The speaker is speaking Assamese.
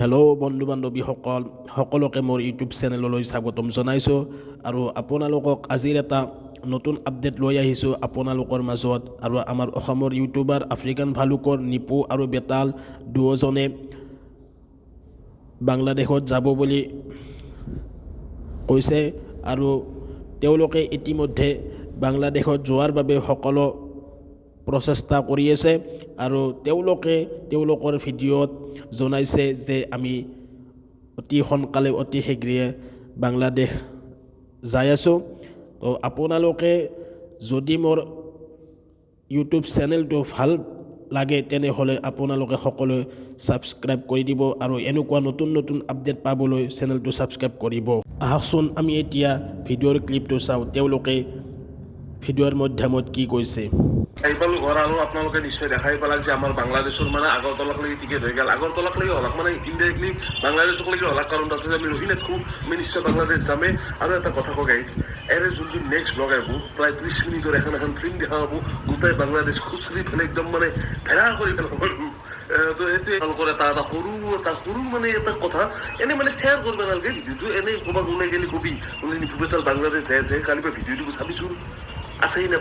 হেল্ল' বন্ধু বান্ধৱীসকল সকলোকে মোৰ ইউটিউব চেনেললৈ স্বাগতম জনাইছোঁ আৰু আপোনালোকক আজিৰ এটা নতুন আপডেট লৈ আহিছোঁ আপোনালোকৰ মাজত। আৰু আমাৰ অসমৰ ইউটিউবাৰ আফ্ৰিকান ভালুকৰ নিপু আৰু বেতাল দুয়োজনে বাংলাদেশত যাব বুলি কৈছে আৰু তেওঁলোকে ইতিমধ্যে বাংলাদেশত যোৱাৰ বাবে সকলো প্ৰচেষ্টা কৰি আছে আৰু তেওঁলোকে তেওঁলোকৰ ভিডিঅ'ত জনাইছে যে আমি অতি সোনকালে অতি শীঘ্ৰে বাংলাদেশ যাই আছোঁ। তো আপোনালোকে যদি মোৰ ইউটিউব চেনেলটো ভাল লাগে তেনেহ'লে আপোনালোকে সকলোৱে ছাবস্ক্ৰাইব কৰি দিব আৰু এনেকুৱা নতুন নতুন আপডেট পাবলৈ চেনেলটো ছাবস্ক্ৰাইব কৰিব। আহকচোন আমি এতিয়া ভিডিঅ'ৰ ক্লিপটো চাওঁ তেওঁলোকে ভিডিঅ'ৰ মাধ্যমত কি কৈছে। আহি পালোঁ ঘৰ আৰু আপোনালোকে নিশ্চয় দেখাই পালাক যে আমাৰ বাংলাদেশৰ মানে আগৰতলাকলৈকে টিকেট হৈ গ'ল। আগৰতলাকলৈকে হলাক মানে ইনডাইৰেক্টলি বাংলাদেশকলৈকে হলাক, কাৰণ তাতে আমি ৰখি নাথাকোঁ, আমি নিশ্চয় বাংলাদেশ যামেই। আৰু এটা কথা কওঁ গাইজ, এৰে যোনটো নেক্সট ব্লগ আহিব প্ৰায় 30 মিনিটৰ এখন ফিল্ম দেখা পাব, গোটেই বাংলাদেশ খুচৰি ফেলে একদম মানে ভেড়া কৰি পেলাব। তো এইটোৱে তেওঁলোকৰ এটা সৰু মানে এটা কথা এনেই মানে শ্বেয়াৰ কৰিব নালাগে ভিডিঅ'টো, এনেই ক'ৰবাত ওলাই গ'লে কবি নিপু বেতাল বাংলাদেশ যায় কালি পৰা ভিডিঅ'টো চাবিচোন আছেই না।